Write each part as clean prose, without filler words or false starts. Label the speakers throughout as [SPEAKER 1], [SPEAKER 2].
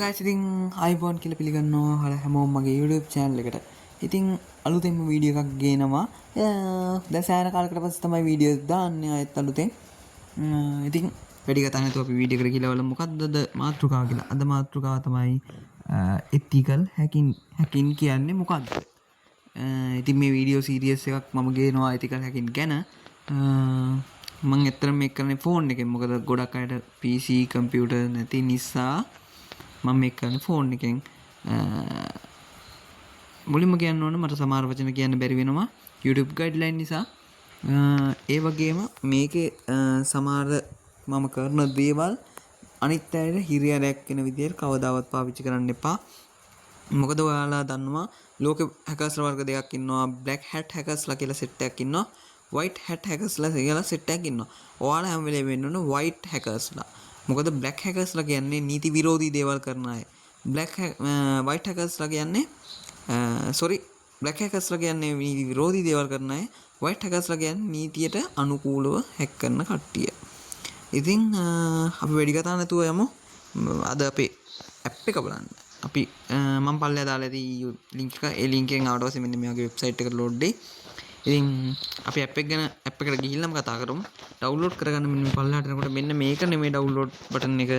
[SPEAKER 1] guys ඉතින් iPhone කියලා පිළිගන්නවා හැමෝම මගේ YouTube channel එකට. ඉතින් අලුතෙන්ම වීඩියෝ එකක් ගේනවා. දැන් සෑහෙන කාලයකට පස්සේ තමයි වීඩියෝ දාන්නේ ආයෙත් අලුතෙන්. ඉතින් වැඩි කතා නැතුව අපි වීඩියෝ එකට ගිහලා බලමු මොකක්ද අද මාතෘකාව කියලා. අද මාතෘකාව තමයි ethical hacking කියන්නේ මොකක්ද? ඉතින් මේ වීඩියෝ සීරීස් එකක් මම ගේනවා ethical hacking ගැන. මම ඇත්තටම මේක කරන්නේ ෆෝන් එකෙන්. මොකද ගොඩක් අයට PC කම්පියුටර් නැති නිසා මම මේක කරන්නේ ෆෝන් එකෙන්. මුලින්ම කියන්න ඕන මට සමහර වචන කියන්න බැරි වෙනවා YouTube guideline නිසා. ඒ වගේම මේකේ සමහර මම කරන දේවල් අනිත් අයට හිරියරයක් වෙන විදිහට කවදාවත් පාවිච්චි කරන්න එපා. මොකද ඔයාලා දන්නවා ලෝකෙ හැකර්ස්ලා වර්ග දෙකක් ඉන්නවා. black hat hackersලා කියලා සෙට් එකක් ඉන්නවා. white hat hackersලා කියලා සෙට් එකක් ඉන්නවා. ඔයාලා හැම වෙලේම වෙන්න ඕන white hackersලා. මොකද black hackersලා කියන්නේ නීති විරෝධී දේවල් කරන අය. white hackersලා කියන්නේ black hackersලා කියන්නේ නීති විරෝධී දේවල් කරන අය. white hackersලා කියන්නේ නීතියට අනුකූලව හැක් කරන කට්ටිය. ඉතින් අපි වැඩි කතා නැතුව යමු. අද අපේ ඇප් එක බලන්න. අපි මම පල්ලෙහා දාලා ඇති link එක. ඒ link එකෙන් ආවට පස්සේ මෙන්න මේ වගේ website එකට load දෙයි. ඉතින් අපි ඇප් එක ගැන ඇප් එකට ගිහිල්ලාම කතා කරමු. ඩවුන්ලෝඩ් කරගන්න මෙන්න මේ පල්ලෙහාට යනකොට මෙන්න මේක නෙමෙයි ඩවුන්ලෝඩ් බටන් එක.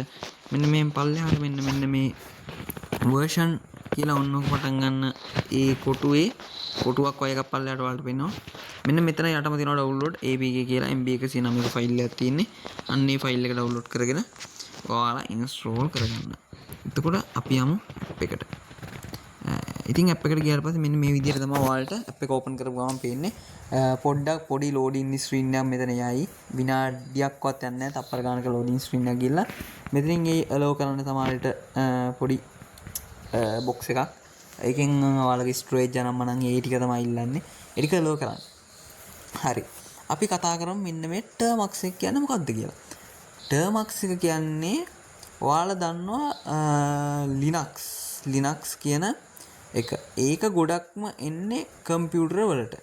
[SPEAKER 1] මෙන්න මේ පල්ලෙහාට මෙන්න මේ version කියලා ඔන්නක පටන් ගන්න ඒ කොටුවක් වගේ එකක් පල්ලෙහාට වලට පෙන්නනවා. මෙන්න මෙතන යටම තියෙනවා ඩවුන්ලෝඩ් APK කියලා MB 109ක ෆයිල් එකක් තියෙන්නේ. අන්න ඒ ෆයිල් එක ඩවුන්ලෝඩ් කරගෙන ඔයාලා ඉන්ස්ටෝල් කරගන්න. එතකොට අපි යමු ඇප් එකට. ඉතින් ඇප් එකට ගියාට පස්සේ මෙන්න මේ විදිහට තමයි ඔයාලට ඇප් එක ඕපන් කරපු ගමන් පේන්නේ. පොඩි ලෝඩින් ස්ක්‍රීන් එකක් මෙතන යයි. විනාඩියක්වත් යන්නේ නැහැ. තප්පර ගානක ලෝඩින් ස්ක්‍රීන් එකක් ගිහලා මෙතනින් ඒ allow කරන්න සමහරට පොඩි බොක්ස් එකක්. ඒකෙන් ඔයාලගේ ස්ටෝරේජ් යනම්ම නම් ඒ ටික තමයි ඉල්ලන්නේ. ඒ ටික allow කරන්න. හරි. අපි කතා කරමු මෙන්න මේ termux එක කියන්නේ මොකක්ද කියලා. termux එක කියන්නේ ඔයාලා දන්නවා Linux කියන එක. ඒක ගොඩක්ම එන්නේ කම්පියුටර් වලට.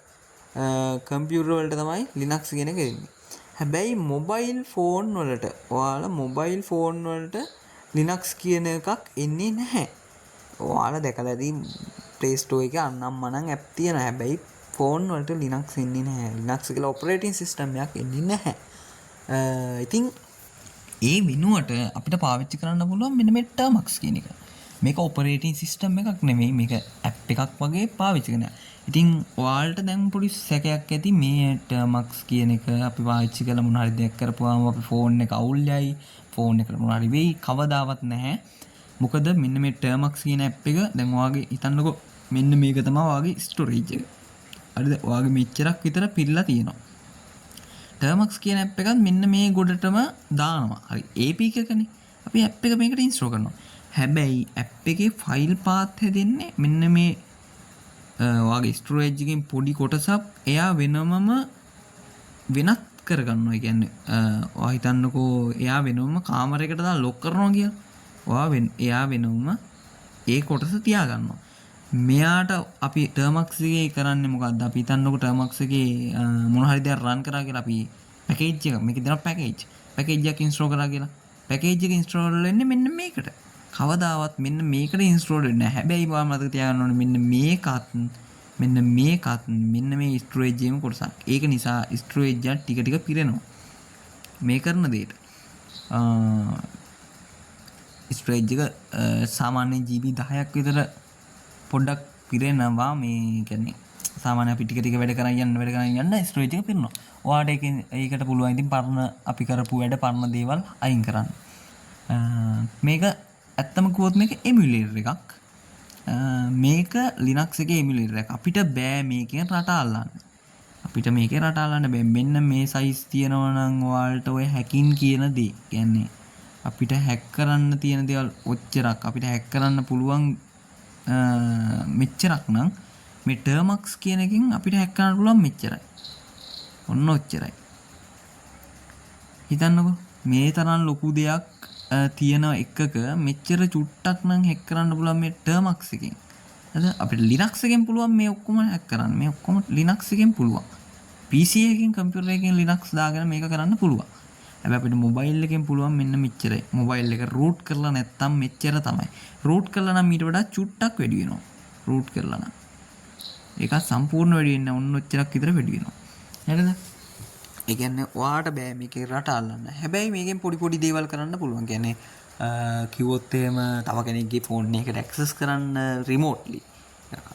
[SPEAKER 1] කම්පියුටර් වලට තමයි Linux කියන එක එන්නේ. හැබැයි මොබයිල් ෆෝන් වලට ඔයාලා මොබයිල් ෆෝන් වලට Linux කියන එකක් එන්නේ නැහැ. ඔයාලා දැකලා ඇති Play Store එකේ අනම්මනම් ඇප් තියෙනවා. හැබැයි ෆෝන් වලට Linux එන්නේ නැහැ. Linux කියලා ඔපරේටින් සිස්ටම් එකක් එන්නේ නැහැ. ඉතින් ඒ වෙනුවට අපිට පාවිච්චි කරන්න පුළුවන් මෙන්න මේ termux කියන එක. මේක ඔපරේටින් සිස්ටම් එකක් නෙමෙයි. මේක ඇප් එකක් වගේ පාවිච්චි කරනවා. ඉතින් ඔයාලට දැන් පොඩි සැකයක් ඇති මේ termux කියන එක අපි පාවිච්චි කරලා මොන හරි දෙයක් කරපුවාම අපේ ෆෝන් එක අවුල් යයි. ෆෝන් එකට මොන හරි වෙයි. කවදාවත් නැහැ. මොකද මෙන්න මේ termux කියන ඇප් එක දැන් ඔයාගේ හිතන්නකෝ මෙන්න මේක තමයි ඔයාගේ ස්ටෝරේජ් එක. හරිද? ඔයාගේ මෙච්චරක් විතර පිරලා තියෙනවා. termux කියන ඇප් එකත් මෙන්න මේ ගොඩටම දානවා. හරි. APK එකනේ. අපි ඇප් එක මේකට ඉන්ස්ටෝල් කරනවා. හැබැයි ඇප් එකේ ෆයිල් පාත් හැදෙන්නේ මෙන්න මේ ඔයාගේ ස්ටෝරේජ් එකෙන් පොඩි කොටසක් එයා වෙනමම වෙනත් කරගන්නවා. ඒ කියන්නේ ඔයා හිතන්නකෝ එයා වෙනම කාමරයකට දාලා ලොක් කරනවා කියලා. එයා වෙනම ඒ කොටස තියාගන්නවා. මෙයාට අපි termux එකේ කරන්නේ මොකද්ද? අපි හිතන්නකෝ termux එකේ මොන හරි දෙයක් run කරා කියලා අපි පැකේජ් එක මේකේ දෙනවා පැකේජ් එකක් ඉන්ස්ටෝල් කරා කියලා. පැකේජ් එක ඉන්ස්ටෝල් වෙන්නේ මෙන්න මේකට. කවදාවත් මෙන්න මේකට ඉන්ස්ටෝල් වෙන්නේ නැහැ. හැබැයි ඔයා මතක තියාගන්න ඕනේ මෙන්න මේකත් මෙන්න මේ ස්ටෝරේජ් එකේම කොටසක්. ඒක නිසා ස්ටෝරේජ් එක ටික ටික පිරෙනවා. මේ කරන දෙයට. ස්ටෝරේජ් එක සාමාන්‍ය GB 10ක් විතර පොඩ්ඩක් පිරෙනවා. මේ කියන්නේ සාමාන්‍ය අපි ටික ටික වැඩ කරන් යන්න ස්ටෝරේජ් එක පිරෙනවා. ඔයාට ඒකට පුළුවන් ඉතින් පරණ අපි කරපු වැඩ පරණ දේවල් අයින් කරන්න. මේක ඇත්තම කිව්වොත් මේක එමුලේටර් එකක්. මේක Linux එකේ එමුලේටර් එකක්. අපිට බෑ මේකෙන් රට අල්ලන්න. බෑ. මෙන්න මේ සයිස් තියෙනවා නම් ඔයාලට ඔය හැකින් කියන දේ. කියන්නේ අපිට හැක් කරන්න තියෙන දේවල් ඔච්චරක්. අපිට හැක් කරන්න පුළුවන් මෙච්චරක් නම් මේ termux කියන එකෙන් අපිට හැක් කරන්න පුළුවන් මෙච්චරයි. ඔන්න ඔච්චරයි. හිතන්නකෝ මේ තරම් ලොකු දෙයක් තියෙන එකක මෙච්චර චුට්ටක් නම් හැක් කරන්න පුළුවන් මේ termux එකෙන්. හරිද? අපිට Linux එකෙන් පුළුවන් මේ ඔක්කොම හැක් කරන්න. මේ ඔක්කොම Linux එකෙන් පුළුවන්. PC එකකින් කම්පියුටර් එකකින් Linux දාගෙන මේක කරන්න පුළුවන්. හැබැයි අපිට මොබයිල් එකෙන් පුළුවන් මෙන්න මෙච්චරයි. මොබයිල් එක රූට් කරලා නැත්තම් මෙච්චර තමයි. රූට් කරලා නම් ඊට වඩා චුට්ටක් වැඩි වෙනවා. රූට් කරලා නම්. ඒක සම්පූර්ණ වැඩි වෙන්නේ නැහැ. ඔන්න ඔච්චරක් විතර වැඩි වෙනවා. හරිද? ඒ කියන්නේ ඔයාට බෑ මේකේ රට අල්ලන්න. හැබැයි මේකෙන් පොඩි පොඩි දේවල් කරන්න පුළුවන්. කියන්නේ කිව්වොත් එහෙම තව කෙනෙක්ගේ ෆෝන් එකකට ඇක්සස් කරන්න රිමෝට්ලි.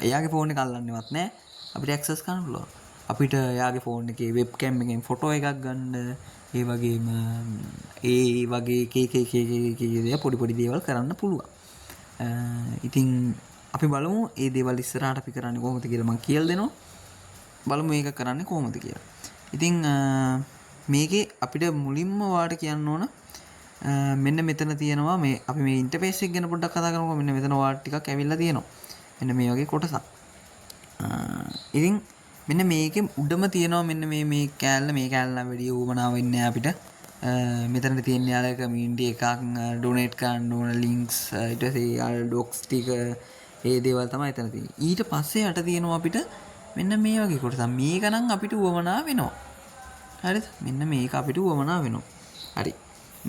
[SPEAKER 1] එයාගේ ෆෝන් එක අල්ලන්නවත් නැහැ. අපිට ඇක්සස් කරන්න පුළුවන්. අපිට එයාගේ ෆෝන් එකේ වෙබ්කෑම් එකෙන් ෆොටෝ එකක් ගන්න, ඒ වගේම ඒ වගේ කේ පොඩි පොඩි දේවල් කරන්න පුළුවන්. ඉතින් අපි බලමු ඒ දේවල් ඉස්සරහට අපි කරන්නේ කොහොමද කියලා මම කියලා දෙනවා. බලමු මේක කරන්නේ කොහොමද කියලා. ඉතින් මේකේ අපිට මුලින්ම වාට කියන්න ඕන මෙන්න මෙතන තියෙනවා මේ අපි මේ ඉන්ටර්ෆේස් එක ගැන පොඩ්ඩක් කතා කරමුකෝ. මෙන්න මෙතන වාට ටිකක් ඇවිල්ලා තියෙනවා. මෙන්න මේ වගේ කොටසක්. ඉතින් මෙන්න මේකේ උඩම තියෙනවා මෙන්න මේ කෑල්ල නම් වැඩි උවමනාව වෙන්නේ අපිට. මෙතන තියෙන යාලක කමියුනිටි එකක් ඩොනේට් කරන්න ඕන ලින්ක්ස් ඊට පස්සේ යාල ඩොක්ස් ටික ඒ දේවල් තමයි එතන තියෙන්නේ. ඊට පස්සේ යට තියෙනවා අපිට මෙන්න මේ වගේ කොටසක්. මේක නම් අපිට උවමනා වෙනවා. හරිද? මෙන්න මේක අපිට උවමනා වෙනවා. හරි.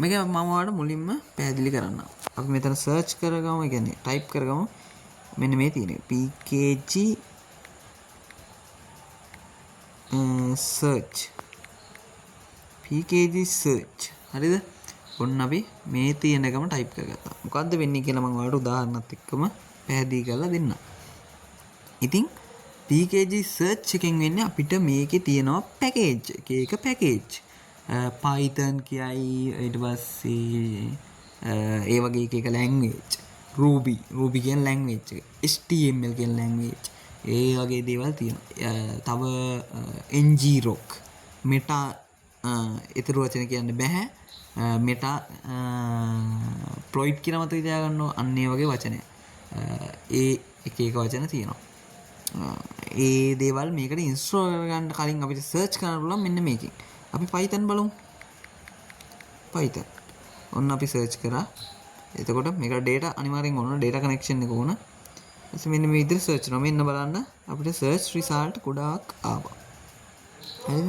[SPEAKER 1] මේක මම ඔයාලට මුලින්ම පැහැදිලි කරන්නම්. අපි මෙතන සර්ච් කරගමු. ඒ කියන්නේ ටයිප් කරගමු. මෙන්න මේ තියෙන PKG search PKG search. හරිද? ඔන්න අපි මේ තියෙන එකම ටයිප් කරගත්තා. මොකද්ද වෙන්නේ කියලා මම ඔයාලට උදාහරණත් එක්කම පැහැදිලි කරලා දෙන්නම්. ඉතින් PKG search එකෙන් වෙන්නේ අපිට මේකේ තියෙනවා පැකේජ් එක පැකේජ්. Python කියයි ඊට පස්සේ ඒ වගේ එක ලැන්ග්වේජ්. Ruby කියන ලැන්ග්වේජ් එක. HTML කියන ලැන්ග්වේජ්. ඒ වගේ දේවල් තියෙනවා. තව NGRock Meta ඊතර වචන කියන්න බෑ. Meta Ploit කියලා මතක තියාගන්න ඕන. අන්න ඒ වගේ වචනය. ඒ එක වචන තියෙනවා. ඒ දේවල් මේකට ඉන්ස්ටෝල් කරගන්න කලින් අපිට සර්ච් කරන්න පුළුවන් මෙන්න මේකෙන්. අපි Python බලමු. Python. ඔන්න අපි සර්ච් කරා. එතකොට මේකට data අනිවාර්යෙන් ඕන data connection එක ඕන. ඊට මෙන්න මේ විදිහට සර්ච් කරනවා. මෙන්න බලන්න අපිට search result ගොඩාක් ආවා. හරිද?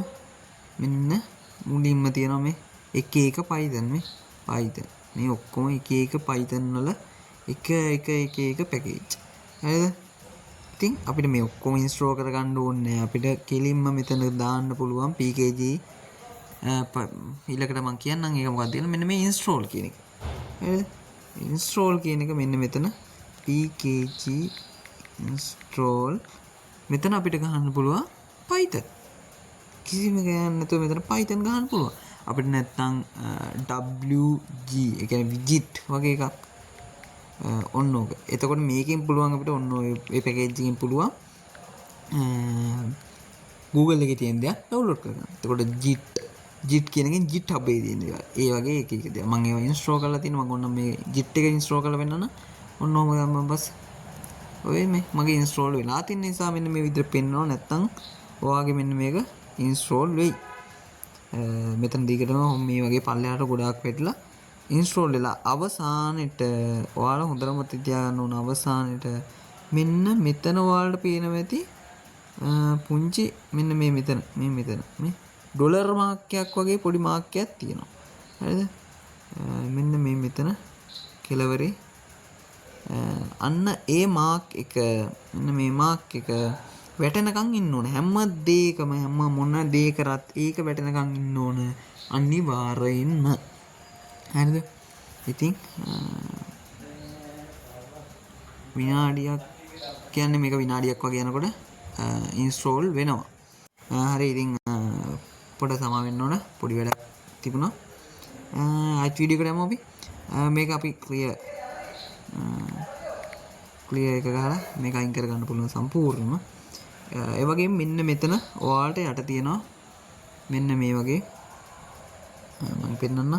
[SPEAKER 1] මෙන්න මුලින්ම තියෙනවා මේ එක Python මේ Python. මේ ඔක්කොම එක Python වල එක පැකේජ්. හරිද? ඉතින් අපිට මේ ඔක්කොම ඉන්ස්ටෝල් කරගන්න ඕනේ. අපිට කෙලින්ම මෙතන දාන්න පුළුවන් PKG ඊළඟට මම කියන්නම් ඒක මොකක්ද කියලා. මෙන්න මේ ඉන්ස්ටෝල් කියන එක. හරිද? ඉන්ස්ටෝල් කියන එක මෙන්න මෙතන PKG install. මෙතන අපිට ගහන්න පුළුවන් Python. කිසිම ගෑන් නැතුව මෙතන Python ගහන්න පුළුවන්. අපිට නැත්නම් WG ඒ කියන්නේ widget වගේ එකක් ඔන්න ඕක. එතකොට මේකෙන් පුළුවන් අපිට ඔන්න ඔය පැකේජ් එකෙන් පුළුවන් Google එකේ තියෙන දේ ඩවුන්ලෝඩ් කරගන්න. එතකොට git කියන එකෙන් GitHub එකේ තියෙන දේවල්. ඒ වගේ එක දේවල්. මම ඒවා ඉන්ස්ටෝල් කරලා තියෙනවා. මම ඔන්න මේ git එක ඉන්ස්ටෝල් කරලා වෙන්නන. ඔන්න ඔහම ගමන් බස්. ඔය මේ මගේ ඉන්ස්ටෝල් වෙලා තියෙන නිසා මෙන්න මේ විදිහට පෙන්නනවා. නැත්තම් ඔයාගේ මෙන්න මේක ඉන්ස්ටෝල් වෙයි. මෙතන දිගටම මේ වගේ පල්ලෙහාට ගොඩාක් වැටලා ඉන්ස්ටෝල් වෙලා අවසානෙට ඔයාලා හොඳටම තියාගන්න ඕන අවසානෙට මෙන්න මෙතන ඔයාලට පේනවා ඇති පුංචි මෙන්න මේ මෙතන මේ ඩොලර් මාක් එකක් වගේ පොඩි මාක් එකක් තියෙනවා. හරිද? මෙන්න මේ මෙතන කෙලවරේ අන්න ඒ මාක් එක මෙන්න මේ මාක් එක වැටෙනකන් ඉන්න ඕන. හැම දෙයකම හැම මොන දේ කරත් ඒක වැටෙනකන් ඉන්න ඕන අනිවාර්යෙන්ම. හරිද? ඉතින් විනාඩියක් කියන්නේ මේක විනාඩියක් වගේ යනකොට ඉන්ස්ටෝල් වෙනවා. හරි ඉතින් පොඩ සමා වෙන්න ඕන. පොඩි වැඩක් තිබුණා. අයිත් වීඩියෝ එකට යමු අපි. මේක අපි ක්ලියර් එක ගහලා මේක අයින් කරගන්න පුළුවන් සම්පූර්ණයෙන්ම. ඒ වගේම මෙන්න මෙතන ඔයාලට යට තියෙනවා මෙන්න මේ වගේ මම පෙන්නන්නම්.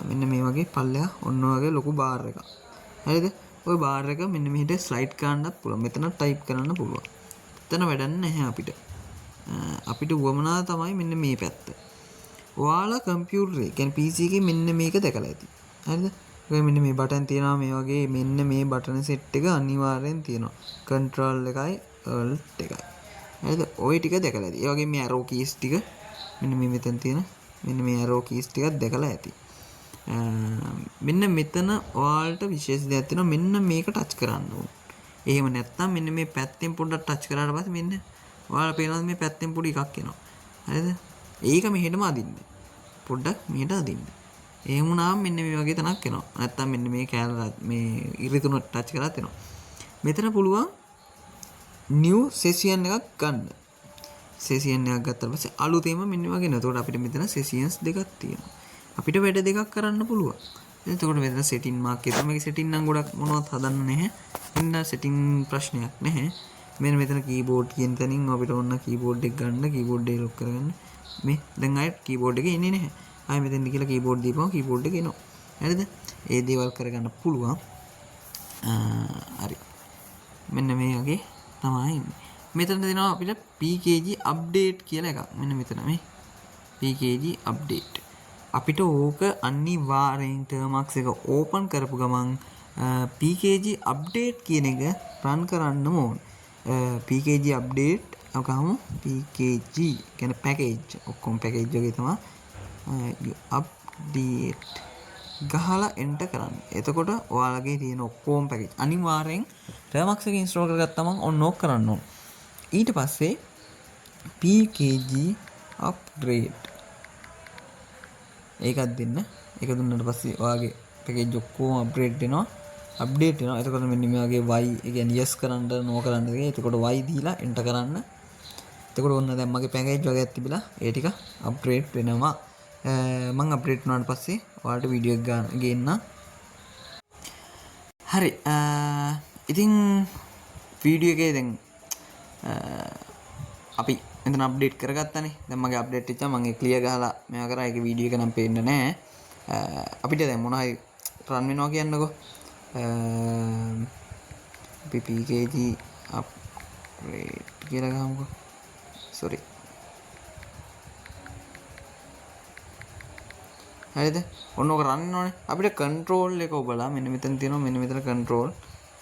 [SPEAKER 1] මෙන්න මේ වගේ පල්ලෙහා ඔන්න වගේ ලොකු බාර් එකක්. හරිද? ওই බාර් එක මෙන්න මෙහෙට ස්ලයිඩ් කරන්නත් පුළුවන්. මෙතන ටයිප් කරන්න පුළුවන්. එතන වැඩක් නැහැ අපිට. අපිට වමනා තමයි මෙන්න මේ පැත්ත. ඔයාලා කම්පියුටරේ කියන්නේ PC එකේ මෙන්න මේක දැකලා ඇති. හරිද? ඔය මෙන්න මේ බටන් තියෙනවා මේ වගේ මෙන්න මේ බටන් සෙට් එක අනිවාර්යෙන් තියෙනවා. control එකයි alt එකයි. හරිද? ওই ටික දැකලා ඇති. ඒ වගේ මේ arrow keys ටික මෙන්න මේ මෙතන තියෙන මෙන්න මේ arrow keys ටිකක් දැකලා ඇති. මෙන්න මෙතන ඔයාලට විශේෂ දෙයක් තියෙනවා. මෙන්න මේක ටච් කරන්න ඕන. එහෙම නැත්නම් මෙන්න මේ පැත්තෙන් පොඩ්ඩක් ටච් කරාට පස්සේ මෙන්න ඔයාලා පේනවා මේ පැත්තෙන් පොඩි එකක් එනවා. හරිද? ඒක මෙහෙටම අදින්න. පොඩ්ඩක් මෙහෙට අදින්න. එහෙම වුණාම මෙන්න මේ වගේ තැනක් එනවා. නැත්නම් මෙන්න මේ කැලර මේ ඉරිතුන ටච් කරලා තියෙනවා. මෙතන පුළුවන් new session එකක් ගන්න. session එකක් ගත්තාට පස්සේ අලුතෙන්ම මෙන්න වගේ එනවා. එතකොට අපිට මෙතන sessions දෙකක් තියෙනවා. අපිට වැඩ දෙකක් කරන්න පුළුවන්. එතකොට මෙතන setting mark එක මේක setting නම් ගොඩක් මොනවත් හදන්න නැහැ. එන්න setting ප්‍රශ්නයක් නැහැ. මෙතන keyboard කියන තැනින් අපිට ඕන keyboard එක ගන්න, keyboard එක lock කරගන්න. මේ දැන් ආයෙත් keyboard එක එන්නේ නැහැ. ආයෙ මෙතෙන්ද කියලා keyboard දීපුවම keyboard එක එනවා. හරිද? ඒ දේවල් කරගන්න පුළුවන්. හරි. මෙන්න මේ වගේ තමයි ඉන්නේ. මෙතන දෙනවා අපිට pkg update කියලා එකක්. මෙන්න මෙතන මේ pkg update. අපිට ඕක අනිවාර්යෙන් termux එක open කරපු ගමන් pkg update කියන එක run කරන්න ඕන. pkg update අපකම pkg කියන package ඔක්කොම package වගේ තමයි update ගහලා enter කරන්න. එතකොට ඔයාලගේ තියෙන ඔක්කොම package අනිවාර්යෙන් termux එක install කරගත්තම on off කරන්න ඕන. ඊට පස්සේ pkg upgrade ඒකත් දෙන්න. ඒක දුන්නාට පස්සේ ඔයාගේ package ඔක්කොම upgrade වෙනවා. update වෙනවා. එතකොට මෙන්න මේ වගේ y ඒ කියන්නේ yes කරන්න no කරන්න දෙක. එතකොට y දීලා enter කරන්න. එතකොට ඔන්න දැන් මගේ package වගේක් තිබිලා ඒ ටික upgrade වෙනවා. මම අප්ඩේට් වුණාට පස්සේ ඔයාලට වීඩියෝ එක ගේන්න. හරි. ඉතින් වීඩියෝ එකේ දැන් අපි මෙතන අප්ඩේට් කරගත්තානේ. දැන් මගේ අප්ඩේට් වෙච්චා මම ඒ ක්ලියර් ගහලා මේවා කරා. ඒක වීඩියෝ එක නම් පේන්නේ නැහැ. අපිට දැන් මොන හරි රන් වෙනවා කියන්නකෝ. අපි pkg අප්ඩේට් කියලා ගහමුකෝ. sorry. හරිද? ඔන්න ඔක රන් වෙනවනේ. අපිට control එක ඔබලා මෙන්න මෙතන තියෙනවා. මෙන්න මෙතන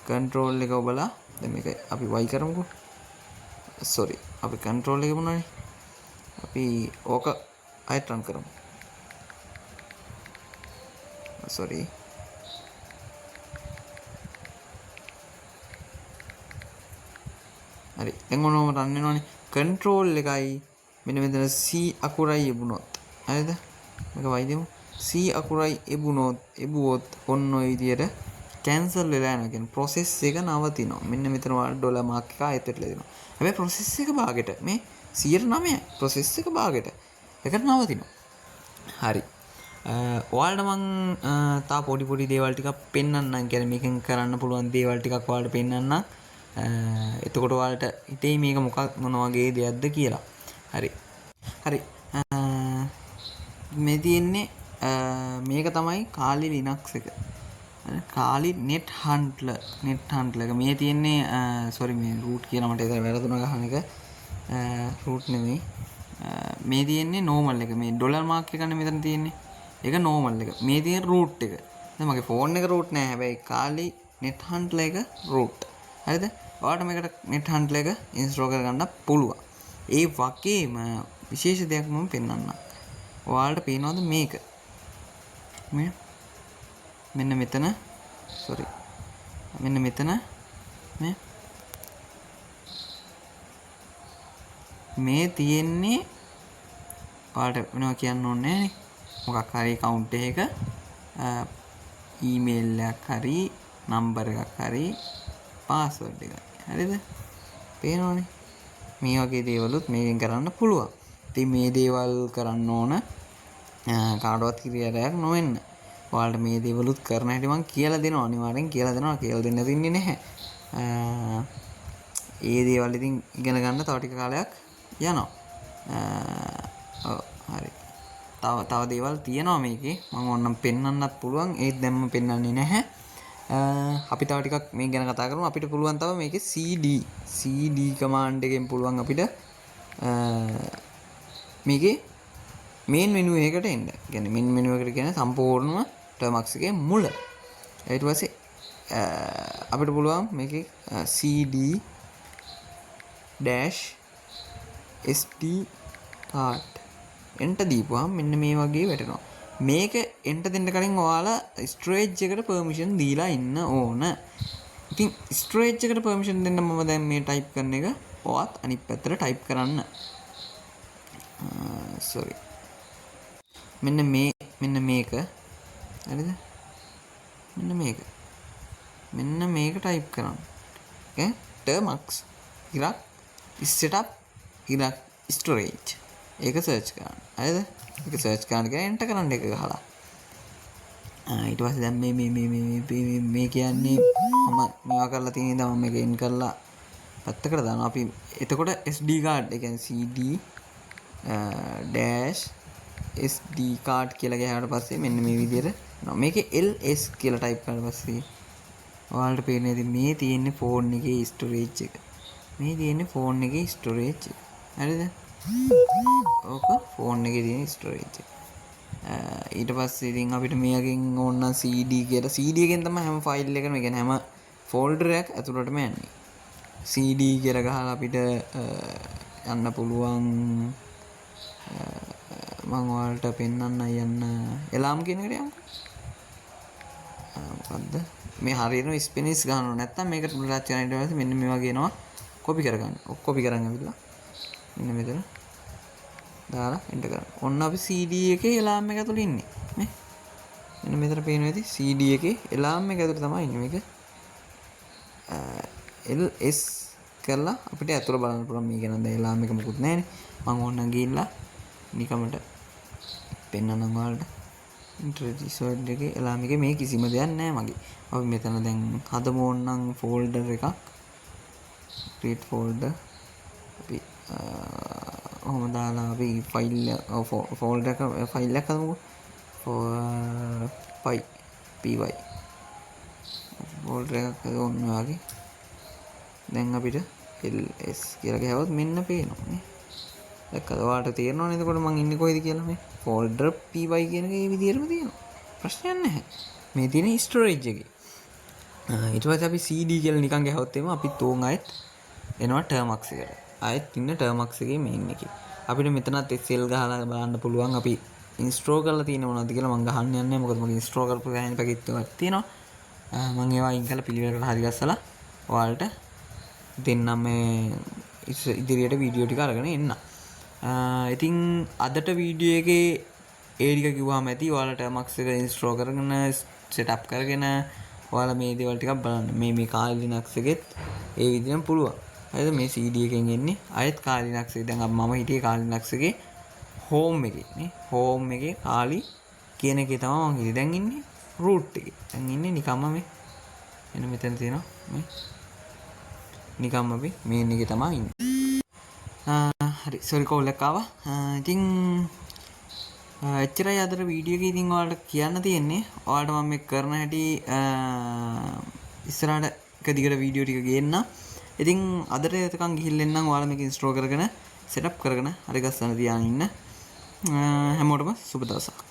[SPEAKER 1] control එක ඔබලා දැන් මේක අපි y කරමුකෝ. sorry. අපි control එක මොනවනේ? අපි ඕක ආයෙත් run කරමු. sorry. හරි. දැන් ඔන්නම run වෙනවනේ. control එකයි මෙන්න මෙතන c අකුරයි යෙබුණොත්. හරිද? මේක y දෙමු. C අකුරයි එබුවොත් ඔන්න ඔය විදියට කැන්සල් වෙලා යනවා. කියන්නේ process එක නවතිනවා. මෙන්න මෙතන වල ඩොලර් මාක් එක ආයෙත් වෙලා දෙනවා. හැබැයි process එක භාගයට මේ 109යි process එක භාගයට. ඒකට නවතිනවා. හරි. ඔයාලට මං තා පොඩි දේවල් ටිකක් පෙන්වන්නම්. කියන්නේ මේකෙන් කරන්න පුළුවන් දේවල් ටිකක් ඔයාලට පෙන්වන්නම්. එතකොට ඔයාලට හිතේ මේක මොන වගේ දෙයක්ද කියලා. හරි. මේ තියෙන්නේ මේක තමයි කාලි Linux එක. කාලි net handler එක. මේ තියෙන්නේ sorry මේ root කියලා මට ඒක වැරදුනා ගහන එක. root නෙමෙයි. මේ තියෙන්නේ normal එක. මේ ඩොලර් මාක් එකනේ මෙතන තියෙන්නේ. ඒක normal එක. මේ තියෙන root එක. දැන් මගේ phone එක root නෑ. හැබැයි කාලි net handler එක root. හරිද? ඔයාලට මේකට net handler එක install කරගන්න පුළුවන්. ඒ වගේම විශේෂ දෙයක් මම පෙන්වන්නම්. ඔයාලට පේනවද මේක? මෙන්න මෙතන sorry. මෙන්න මෙතන මේ තියෙන්නේ ඔයාලට වෙනවා කියන්න ඕනේ නෑනේ. මොකක් හරි account එකක email එකක් හරි number එකක් හරි password එකක්. හරිද? පේනවනේ. මේ වගේ දේවලුත් මේකෙන් කරන්න පුළුවන්. ඉතින් මේ දේවල් කරන්න ඕන කාටවත් කිරියරයක් නොවෙන්න. ඔයාලට මේ දේවලුත් කරන හැටි මම කියලා දෙනවා. අනිවාර්යෙන් කියලා දෙනවා. කියලා දෙන්න දෙන්නේ නැහැ. ඒ දේවල් ඉතින් ඉගෙන ගන්න තව ටික කාලයක් යනවා. හරි. තව දේවල් තියෙනවා මේකේ. මම ඕනනම් පෙන්වන්නත් පුළුවන්. ඒත් දැන් මම පෙන්වන්නේ නැහැ. අපි තව ටිකක් මේ ගැන කතා කරමු. අපිට පුළුවන් තව මේකේ cd command එකෙන් පුළුවන් අපිට මේකේ main menu එකකට එන්න. කියන්නේ main menu එකට කියන්නේ සම්පූර්ණම termux එකේ මුල. ඊට පස්සේ අපිට පුළුවන් මේකේ cd -st start එන්ටර් දීපුවාම මෙන්න මේ වගේ වැටෙනවා. මේක එන්ටර් දෙන්න කලින් ඔයාලා ස්ටෝරේජ් එකට පර්මිෂන් දීලා ඉන්න ඕන. ඉතින් ස්ටෝරේජ් එකට පර්මිෂන් දෙන්න මම දැන් මේ ටයිප් කරන එක ඔයත් අනිත් පැත්තට ටයිප් කරන්න. sorry. මෙන්න මේක හරිද? මෙන්න මේක ටයිප් කරන්න. okay termux ඉරක් setup ඉරක් storage ඒක සර්ච් කරන්න. හරිද? ඒක සර්ච් කරන්න කියලා එන්ටර් කරන්න එක ගහලා. ඊට පස්සේ දැන් මේ කියන්නේ මම මේවා කරලා තියෙන ඉඳන් මම මේක එන් කරලා පැත්තකට දානවා. අපි එතකොට SD card ඒ කියන්නේ CD dash SD card කියලා ගහුවාට පස්සේ මෙන්න මේ විදිහට මේකේ LS කියලා ටයිප් කරලා පස්සේ ඔයාලට පේන්නේ ඉතින් මේ තියෙන්නේ ෆෝන් එකේ ස්ටෝරේජ් එක. මේ තියෙන්නේ ෆෝන් එකේ ස්ටෝරේජ් එක. හරිද? ඕක ෆෝන් එකේ තියෙන ස්ටෝරේජ් එක. ඊට පස්සේ ඉතින් අපිට මේකෙන් ඕන නම් CD කියලා CD එකෙන් තමයි හැම ෆයිල් එකම ඒ කියන්නේ හැම ෆෝල්ඩර් එකක් ඇතුළටම යන්නේ. CD කියලා ගහලා අපිට යන්න පුළුවන්. මම ඔයාලට පෙන්වන්න යන්න එලාම් කියන එකට යන්න. මොකද්ද? මේ හරියටම ස්පිනිස් ගහනවා නැත්තම් මේකට පුරාච් කරන ඊට පස්සේ මෙන්න මේ වගේ එනවා කොපි කරගන්න. කොපි කරන් ඇවිල්ලා මෙන්න මෙතන දාලා එන්ටර් කරන්න. ඔන්න අපි CD එකේ එලාම් එක ඇතුළේ ඉන්නේ. නේ? මෙන්න මෙතන පේනවා ඇති CD එකේ එලාම් එක ඇතුළේ තමයි ඉන්නේ මේක. LS කරලා අපිට ඇතුළ බලන්න පුළුවන් මේක නම් දැන් එලාම් එක මොකුත් නැහැනේ. මම ඕනනම් ගිහිල්ලා නිකමට පෙන්නන්නම් ඔයාලට. ඉන්ට්‍රොඩියුසර් එකේ එලාම් එකේ මේ කිසිම දෙයක් නැහැ මගේ. අපි මෙතන දැන් හදමු ඕනනම් ෆෝල්ඩර් එකක්. create folder අපි ඔහොම දාලා අපි ෆයිල් ෆෝල්ඩර් එක ෆයිල් එකක් හදමුකෝ. py ෆෝල්ඩර් එකක් ඕන වගේ. දැන් අපිට ls කියලා ගහුවොත් මෙන්න පේනවා නේ. දැක්කද? ඔයාලට තේරෙනවනේ එතකොට මම ඉන්නේ කොහෙද කියලා මේ ෆෝල්ඩර් py කියන එක මේ විදිහටම තියෙනවා. ප්‍රශ්නයක් නැහැ. මේ තියෙන ස්ටෝරේජ් එකේ. ඊට පස්සේ අපි CD කියලා නිකන් ගහුවොත් එimhe අපි තෝන් ආයෙත් එනවා termux එකට. ආයෙත් ඉන්න termux එකේ මේන් එකේ. අපිට මෙතනත් SL ගහලා බලන්න පුළුවන් අපි ඉන්ස්ටෝල් කරලා තියෙන මොනවද කියලා මම ගහන්න යන්නේ නැහැ. මොකද මගේ ඉන්ස්ටෝල් කරපු ගෑනි පැකේජ් එකක් තියෙනවා. මම ඒවා අයින් කරලා පිළිවෙලකට හරි ගස්සලා ඔයාලට දෙන්නම් මේ ඉදිරියට වීඩියෝ ටික අරගෙන එන්න. ඉතින් අදට වීඩියෝ එකේ ඒ ටික කිව්වම ඇති. ඔයාලට termux එක ඉන්ස්ටෝල් කරගෙන setup කරගෙන ඔයාලා මේ දේවල් ටිකක් බලන්න. මේ Kali Linux එකෙත් ඒ විදිහටම පුළුවන්. හරිද? මේ CD එකෙන් එන්නේ ආයෙත් Kali Linux එක. දැන් මම හිටියේ Kali Linux එකේ home එකේ නේ. home එකේ Kali කියන එකේ තමයි මම හිටියේ. දැන් ඉන්නේ root එකේ. දැන් ඉන්නේ නිකම්ම මේ එන්න මෙතන තියෙනවා මේ නිකම්ම අපි මේන් එකේ තමයි ඉන්නේ. හරි sorry call එකක් ආවා. ඉතින් එච්චරයි අදට වීඩියෝ එකේ ඉතින් ඔයාලට කියන්න තියෙන්නේ. ඔයාලට මම මේ කරන හැටි ඉස්සරහට එක දිගට වීඩියෝ ටික ගේන්න. ඉතින් අදට එතකන් ගිහිල්ලා එන්නම්. ඔයාලා මේක ඉන්ස්ටෝල් කරගෙන සෙටප් කරගෙන හරි ගස්සන තියාගෙන ඉන්න. හැමෝටම සුබ දවසක්.